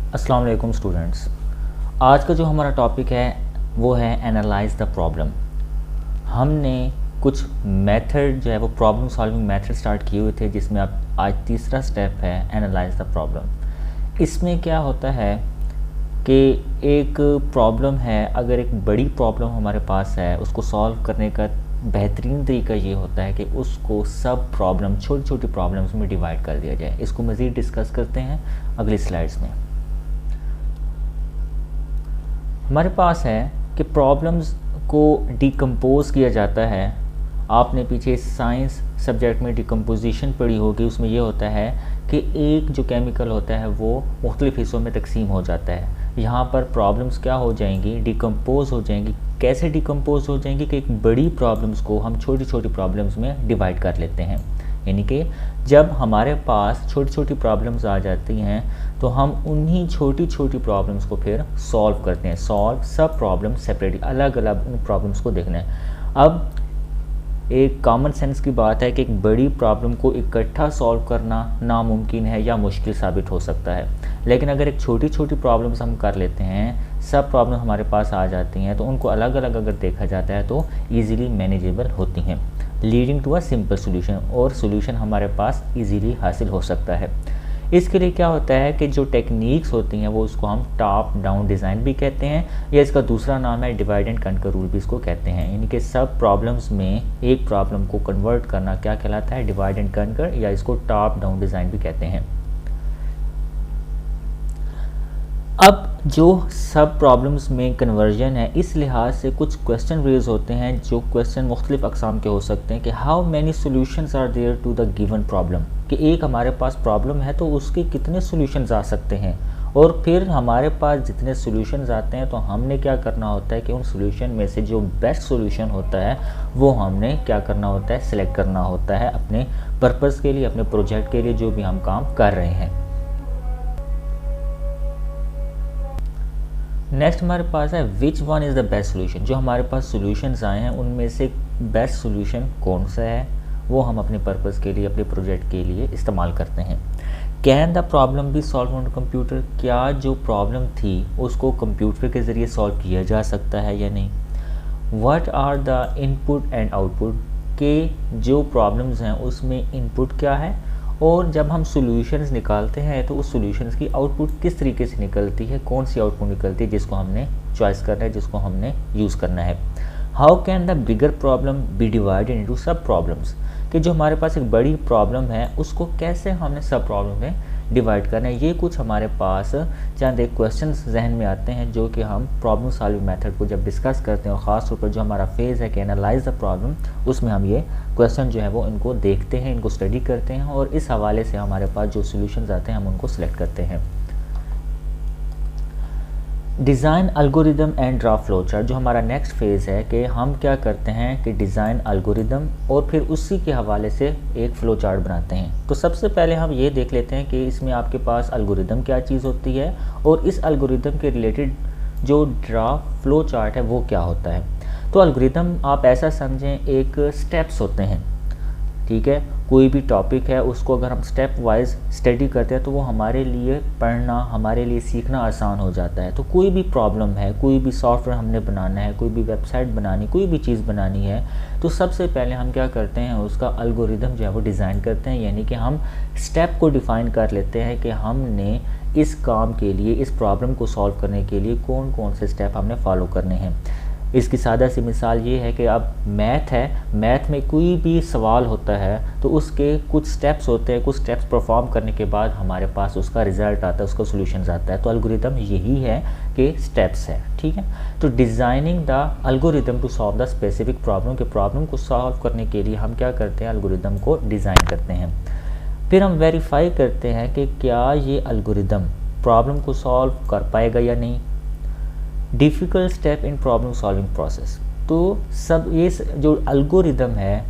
अस्सलाम वालेकुम स्टूडेंट्स। आज का जो हमारा टॉपिक है वो है एनालाइज द प्रॉब्लम। हमने कुछ मेथड जो है वो प्रॉब्लम सॉल्विंग मेथड स्टार्ट किए हुए थे, जिसमें अब आज तीसरा स्टेप है एनालाइज द प्रॉब्लम। इसमें क्या होता है कि एक प्रॉब्लम है, अगर एक बड़ी प्रॉब्लम हमारे पास है, उसको सॉल्व करने का बेहतरीन तरीका ये होता है कि उसको सब प्रॉब्लम छोटी छोटी प्रॉब्लम्स में डिवाइड कर दिया जाए। इसको मज़ीद डिस्कस करते हैं अगली स्लाइड्स में। हमारे पास है कि प्रॉब्लम्स को डिकम्पोज़ किया जाता है। आपने पीछे साइंस सब्जेक्ट में डिकम्पोजिशन पढ़ी होगी, उसमें ये होता है कि एक जो केमिकल होता है वो मुख्तलिफ़ हिस्सों में तकसीम हो जाता है। यहाँ पर प्रॉब्लम्स क्या हो जाएंगी, डिकम्पोज़ हो जाएंगी। कैसे डिकम्पोज़ हो जाएंगी कि एक बड़ी प्रॉब्लम्स को हम छोटी छोटी प्रॉब्लम्स में डिवाइड कर लेते हैं। यानी कि जब हमारे पास छोटी छोटी प्रॉब्लम्स आ जाती हैं तो हम उन्हीं छोटी छोटी प्रॉब्लम्स को फिर सॉल्व करते हैं। सॉल्व सब प्रॉब्लम सेपरेटली, अलग अलग उन प्रॉब्लम्स को देखना है। अब एक कॉमन सेंस की बात है कि एक बड़ी प्रॉब्लम को इकट्ठा सॉल्व करना नामुमकिन है या मुश्किल साबित हो सकता है, लेकिन अगर एक छोटी छोटी प्रॉब्लम्स हम कर लेते हैं, सब प्रॉब्लम हमारे पास आ जाती हैं, तो उनको अलग अलग अगर देखा जाता है तो ईज़िली मैनेजेबल होती हैं, leading to a simple solution, और सोल्यूशन हमारे पास ईज़िली हासिल हो सकता है। इसके लिए क्या होता है कि जो टेक्निक्स होती हैं वो उसको हम टॉप डाउन डिज़ाइन भी कहते हैं, या इसका दूसरा नाम है डिवाइड एंड कंकर रूल भी इसको कहते हैं। यानी कि सब प्रॉब्लम्स में एक प्रॉब्लम को कन्वर्ट करना क्या कहलाता है, डिवाइड एंड कंकर, या इसको टॉप डाउन डिज़ाइन भी कहते हैं। अब जो सब प्रॉब्लम्स में कन्वर्जन है, इस लिहाज से कुछ क्वेश्चन रेज होते हैं, जो क्वेश्चन मुख्तलिफ अक़साम के हो सकते हैं कि how many solutions are there to the given problem, कि एक हमारे पास प्रॉब्लम है तो उसके कितने सोल्यूशंस आ सकते हैं, और फिर हमारे पास जितने सोल्यूशंस आते हैं तो हमने क्या करना होता है कि उन सोल्यूशन में से जो बेस्ट सोल्यूशन होता है वो हमने क्या करना होता है, सिलेक्ट करना होता है अपने पर्पज़ के लिए, अपने प्रोजेक्ट के लिए, जो भी हम काम कर रहे हैं। नेक्स्ट हमारे पास है which one is the best solution. जो हमारे पास सोल्यूशंस आए हैं उनमें से बेस्ट सोल्यूशन कौन सा है, वो हम अपने पर्पज़ के लिए, अपने प्रोजेक्ट के लिए इस्तेमाल करते हैं। Can the problem be solve on computer, क्या जो प्रॉब्लम थी उसको कंप्यूटर के ज़रिए सॉल्व किया जा सकता है या नहीं। What are the input and output, के जो प्रॉब्लम्स हैं उसमें इनपुट क्या है, और जब हम सॉल्यूशंस निकालते हैं तो उस सॉल्यूशंस की आउटपुट किस तरीके से निकलती है, कौन सी आउटपुट निकलती है जिसको हमने चॉइस करना है, जिसको हमने यूज़ करना है। How can the bigger problem be divided into sub problems, कि जो हमारे पास एक बड़ी प्रॉब्लम है उसको कैसे हमने सब प्रॉब्लम में डिवाइड करना है। ये कुछ हमारे पास चंद एक क्वेश्चंस जहन में आते हैं जो कि हम प्रॉब्लम सॉल्विंग मेथड को जब डिस्कस करते हैं, और ख़ास तौर पर जो हमारा फेज़ है कि एनालाइज द प्रॉब्लम, उसमें हम ये क्वेश्चन जो है वो इनको देखते हैं, इनको स्टडी करते हैं, और इस हवाले से हमारे पास जो सोल्यूशंस आते हैं हम उनको सिलेक्ट करते हैं। Design algorithm and draft flow chart, जो हमारा नेक्स्ट फेज़ है कि हम क्या करते हैं कि डिज़ाइन अल्गोरिदम और फिर उसी के हवाले से एक फ़्लो चार्ट बनाते हैं। तो सबसे पहले हम ये देख लेते हैं कि इसमें आपके पास अल्गोरिदम क्या चीज़ होती है, और इस अल्गोरिदम के रिलेटेड जो ड्राफ्ट फ्लो चार्ट है वो क्या होता है। तो अल्गोरिदम आप ऐसा समझें, एक स्टेप्स होते हैं, ठीक है। कोई भी टॉपिक है उसको अगर हम स्टेप वाइज स्टडी करते हैं तो वो हमारे लिए पढ़ना, हमारे लिए सीखना आसान हो जाता है। तो कोई भी प्रॉब्लम है, कोई भी सॉफ्टवेयर हमने बनाना है, कोई भी वेबसाइट बनानी, कोई भी चीज़ बनानी है, तो सबसे पहले हम क्या करते हैं, उसका अल्गोरिदम जो है वो डिज़ाइन करते हैं। यानी कि हम स्टेप को डिफ़ाइन कर लेते हैं कि हमने इस काम के लिए, इस प्रॉब्लम को सॉल्व करने के लिए कौन कौन से स्टेप हमने फॉलो करने हैं। इसकी सादा सी मिसाल ये है कि अब मैथ है, मैथ में कोई भी सवाल होता है तो उसके कुछ स्टेप्स होते हैं, कुछ स्टेप्स परफॉर्म करने के बाद हमारे पास उसका रिज़ल्ट आता है, उसका सॉल्यूशंस आता है। तो एल्गोरिदम यही है कि स्टेप्स है, ठीक है। तो designing the algorithm to solve the specific problem, के प्रॉब्लम को सॉल्व करने के लिए हम क्या करते हैं, एल्गोरिदम को डिज़ाइन करते हैं। फिर हम वेरीफाई करते हैं कि क्या ये एल्गोरिदम प्रॉब्लम को सॉल्व कर पाएगा या नहीं। Difficult step in problem solving process, तो सब ये जो अल्गोरिदम है,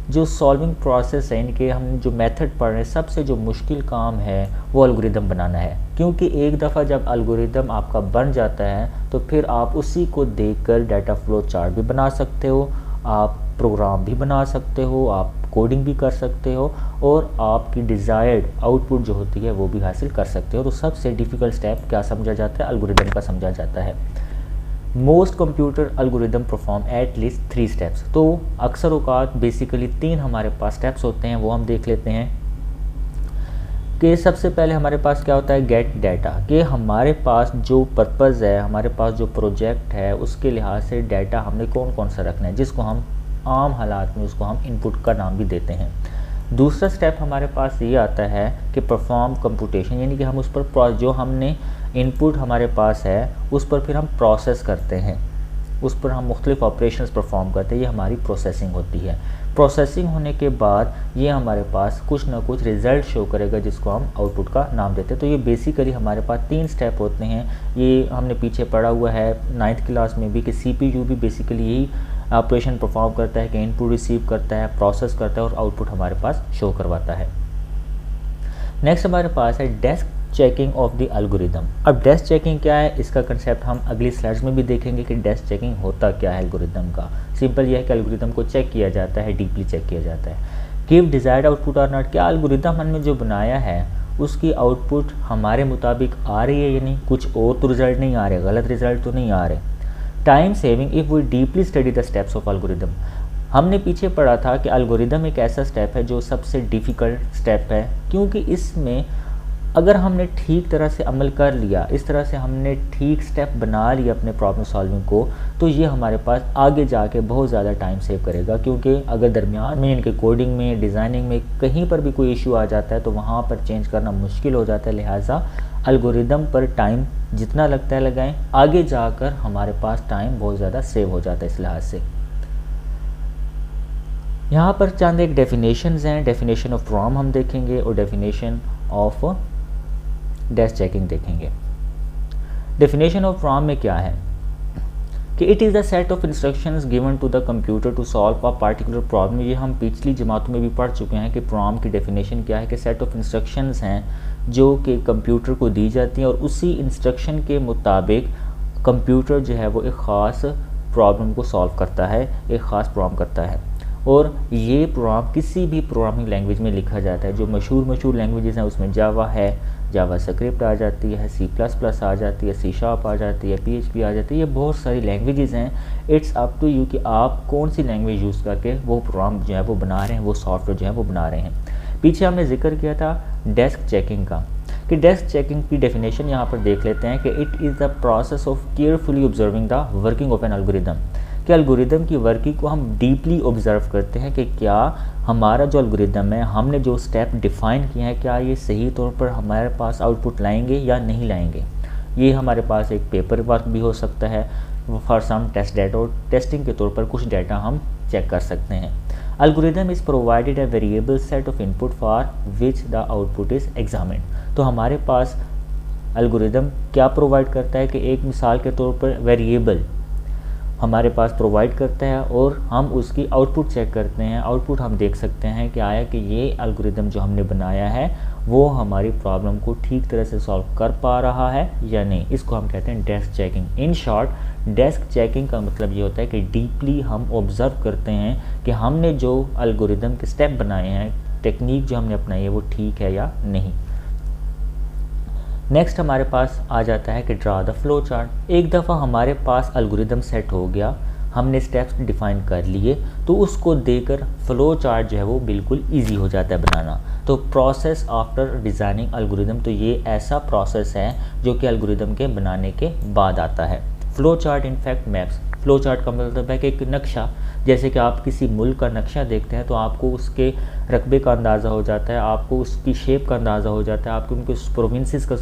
जो सॉल्विंग प्रोसेस है, इनके हम जो मेथड पढ़ रहे हैं, सबसे जो मुश्किल काम है वो एल्गोरिदम बनाना है। क्योंकि एक दफ़ा जब एल्गोरिदम आपका बन जाता है तो फिर आप उसी को देखकर डाटा फ्लो चार्ट भी बना सकते हो, आप प्रोग्राम भी बना सकते हो, आप कोडिंग भी कर सकते हो और आपकी डिज़ायर्ड आउटपुट जो होती है वो भी हासिल कर सकते हो। तो सबसे डिफ़िकल्ट स्टेप क्या समझा जाता है? एल्गोरिदम का समझा जाता है। Most computer algorithm perform at least 3 steps. तो अक्सर औकात बेसिकली 3 हमारे पास स्टेप्स होते हैं, वो हम देख लेते हैं कि सबसे पहले हमारे पास क्या होता है? गेट डाटा, कि हमारे पास जो पर्पज़ है, हमारे पास जो प्रोजेक्ट है, उसके लिहाज से डाटा हमने कौन कौन सा रखना है, जिसको हम आम हालात में उसको हम इनपुट का नाम भी देते हैं। दूसरा स्टेप हमारे पास ये आता है कि परफॉर्म कंप्यूटेशन, यानी कि हम उस पर जो हमने इनपुट हमारे पास है उस पर फिर हम प्रोसेस करते हैं, उस पर हम मुख्तलिफ ऑपरेशंस परफॉर्म करते हैं, ये हमारी प्रोसेसिंग होती है। प्रोसेसिंग होने के बाद ये हमारे पास कुछ ना कुछ रिज़ल्ट शो करेगा जिसको हम आउटपुट का नाम देते हैं। तो ये बेसिकली हमारे पास 3 स्टेप होते हैं। ये हमने पीछे पढ़ा हुआ है 9th क्लास में भी कि CPU भी बेसिकली यही ऑपरेशन परफॉर्म करता है कि इनपुट रिसीव करता है, प्रोसेस करता है और आउटपुट हमारे पास शो करवाता है। नेक्स्ट हमारे पास है desk checking of the algorithm. अब डेस्क चेकिंग क्या है, इसका कंसेप्ट हम अगली स्लाइड्स में भी देखेंगे कि डेस्क चेकिंग होता क्या है एल्गोरिदम का। सिंपल यह है कि एल्गोरिदम को चेक किया जाता है, डीपली चेक किया जाता है। गिव डिजायर्ड आउटपुट और नॉट, क्या एल्गोरिदम हमने जो बनाया है उसकी आउटपुट हमारे मुताबिक आ रही है या नहीं, कुछ और तो रिजल्ट नहीं आ रहे, गलत रिजल्ट तो नहीं आ रहे। Time saving if we deeply study the steps of algorithm. हमने पीछे पढ़ा था कि एल्गोरिदम एक ऐसा स्टेप है जो सबसे डिफ़िकल्ट स्टेप है, क्योंकि इसमें अगर हमने ठीक तरह से अमल कर लिया, इस तरह से हमने ठीक स्टेप बना लिया अपने प्रॉब्लम सॉल्विंग को, तो ये हमारे पास आगे जाके बहुत ज़्यादा टाइम सेव करेगा। क्योंकि अगर दरमियान में इनके कोडिंग में, डिज़ाइनिंग में कहीं पर भी कोई इशू आ जाता है तो वहाँ पर चेंज करना मुश्किल हो जाता है। लिहाजा एल्गोरिदम पर टाइम जितना लगता है लगाएं, आगे जाकर हमारे पास टाइम बहुत ज़्यादा सेव हो जाता है इस लिहाज से। यहाँ पर चंद एक डेफिनेशंस हैं। डेफिनेशन ऑफ प्रॉम हम देखेंगे और डेफिनेशन ऑफ डेस्क चेकिंग देखेंगे। डेफिनेशन ऑफ प्रॉम में क्या है कि it is the set of instructions given to the computer to solve a particular problem. ये हम पिछली जमातों में भी पढ़ चुके हैं कि प्रॉम की डेफिनेशन क्या है, कि सेट ऑफ इंस्ट्रक्शंस हैं जो कि कंप्यूटर को दी जाती हैं और उसी इंस्ट्रक्शन के मुताबिक कंप्यूटर जो है वो एक ख़ास प्रॉब्लम को सॉल्व करता है, एक ख़ास प्रॉम करता है। और ये प्रोग्राम किसी भी प्रोग्रामिंग लैंग्वेज में लिखा जाता है। जो मशहूर लैंग्वेजेस हैं उसमें जावा है, जावा स्क्रिप्ट आ जाती है, C++ आ जाती है, C# आ जाती है, PHP आ जाती है, ये बहुत सारी लैंग्वेजेस हैं। इट्स अप टू यू कि आप कौन सी लैंग्वेज यूज़ करके वो प्रोग्राम जो है वो बना रहे हैं, वो सॉफ्टवेयर जो है वो बना रहे हैं। पीछे हमने जिक्र किया था डेस्क चेकिंग का, कि डेस्क चेकिंग की डेफिनेशन यहाँ पर देख लेते हैं कि it is the process of carefully observing the working of N algorithm. कि एल्गोरिदम की वर्किंग को हम डीपली ऑब्जर्व करते हैं कि क्या हमारा जो एल्गोरिदम है, हमने जो स्टेप डिफ़ाइन किए हैं, क्या ये सही तौर पर हमारे पास आउटपुट लाएंगे या नहीं लाएंगे। ये हमारे पास एक पेपर वर्क भी हो सकता है फॉर सम टेस्ट डाटा, और टेस्टिंग के तौर पर कुछ डाटा हम चेक कर सकते हैं। Algorithm is provided a variable set of input for which the output is examined. तो हमारे पास एल्गोरिदम क्या प्रोवाइड करता है कि एक मिसाल के तौर पर वेरिएबल हमारे पास प्रोवाइड करता है और हम उसकी आउटपुट चेक करते हैं। आउटपुट हम देख सकते हैं कि आया कि ये एल्गोरिदम जो हमने बनाया है वो हमारी प्रॉब्लम को ठीक तरह से सॉल्व कर पा रहा है या नहीं। इसको हम कहते हैं desk checking. In short desk checking का मतलब ये होता है कि डीपली हम ऑब्ज़र्व करते हैं कि हमने जो एल्गोरिदम के स्टेप बनाए हैं, टेक्निक जो हमने अपनाई है वो ठीक है या नहीं। नेक्स्ट हमारे पास आ जाता है कि ड्रा द फ्लो चार्ट। एक दफ़ा हमारे पास एल्गोरिदम सेट हो गया, हमने स्टेप्स डिफ़ाइन कर लिए, तो उसको देकर फ्लो चार्ट जो है वो बिल्कुल इजी हो जाता है बनाना। तो प्रोसेस आफ्टर डिज़ाइनिंग एल्गोरिदम, तो ये ऐसा प्रोसेस है जो कि एल्गोरिदम के बनाने के बाद आता है। Flow chart in fact maps, flow chart का मतलब है कि एक नक्शा, जैसे कि आप किसी मुल्क का नक्शा देखते हैं तो आपको उसके रकबे का अंदाज़ा हो जाता है, आपको उसकी शेप का अंदाज़ा हो जाता है, आपको उनके प्रोविंसेस का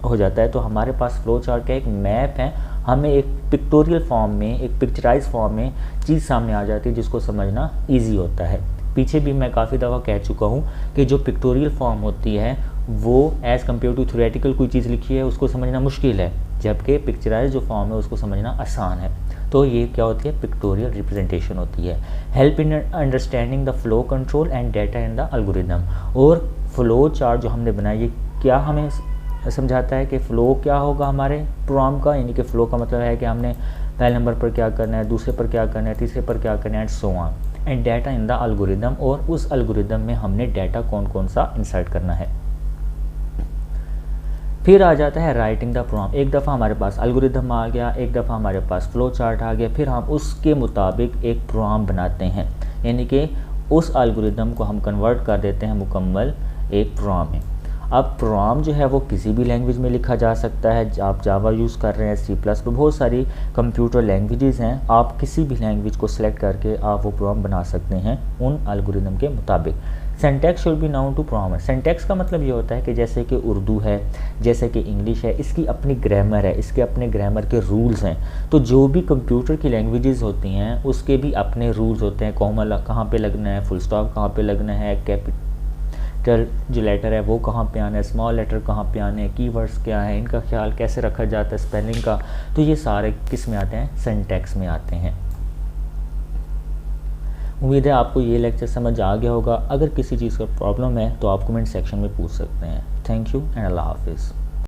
हो जाता है। तो हमारे पास फ्लो चार्ट का एक मैप है, हमें एक पिक्टोरियल फॉर्म में, एक पिक्चराइज फॉर्म में चीज़ सामने आ जाती है जिसको समझना ईजी होता है। पीछे भी मैं काफ़ी दफ़ा कह चुका हूँ कि जो पिक्टोरियल फॉर्म होती है वो एज़ कम्पेयर टू थ्योरेटिकल कोई चीज़ लिखी है उसको समझना मुश्किल है, जबकि पिक्चराइज जो फॉर्म है उसको समझना आसान है। तो ये क्या होती है, पिक्टोरियल रिप्रेजेंटेशन होती है। Help in understanding the flow control and data in the algorithm. और फ्लो चार्ट जो हमने बनाया ये क्या हमें समझाता है कि फ़्लो क्या होगा हमारे प्रोग्राम का, यानी कि फ़्लो का मतलब है कि हमने पहले नंबर पर क्या करना है, दूसरे पर क्या करना है, तीसरे पर क्या करना है, and so on. And data in the algorithm, और उस एल्गोरिदम में हमने डाटा कौन कौन सा इंसर्ट करना है। फिर आ जाता है राइटिंग द प्रोग्राम। एक दफ़ा हमारे पास एल्गोरिदम आ गया, एक दफ़ा हमारे पास फ्लो चार्ट आ गया, फिर हम उसके मुताबिक एक प्रोग्राम बनाते हैं, यानी कि उस एल्गोरिदम को हम कन्वर्ट कर देते हैं मुकम्मल एक प्रोग्राम में। अब प्रोग्राम जो है वो किसी भी लैंग्वेज में लिखा जा सकता है। आप जावा यूज़ कर रहे हैं, C++, बहुत सारी कंप्यूटर लैंग्वेजेस हैं, आप किसी भी लैंग्वेज को सिलेक्ट करके आप वो प्रोग्राम बना सकते हैं उन एल्गोरिदम के मुताबिक। Syntax should be known to programmer. Syntax का मतलब ये होता है कि जैसे कि उर्दू है, जैसे कि इंग्लिश है, इसकी अपनी ग्रामर है, इसके अपने ग्रामर के रूल्स हैं। तो जो भी कंप्यूटर की लैंग्वेजेस होती हैं उसके भी अपने रूल्स होते हैं, कॉमा कहाँ पे लगना है, फुल स्टॉप कहाँ पे लगना है, कैपिटल जो लेटर है वो कहाँ पे आना है, स्मॉल लेटर कहाँ पे आने हैं, कीवर्ड्स क्या है, इनका ख्याल कैसे रखा जाता है, स्पेलिंग का। तो ये सारे किस में आते हैं, सिंटैक्स में आते हैं। उम्मीद है आपको ये लेक्चर समझ आ गया होगा। अगर किसी चीज़ का प्रॉब्लम है तो आप कमेंट सेक्शन में पूछ सकते हैं। थैंक यू एंड अल्लाह हाफिज़।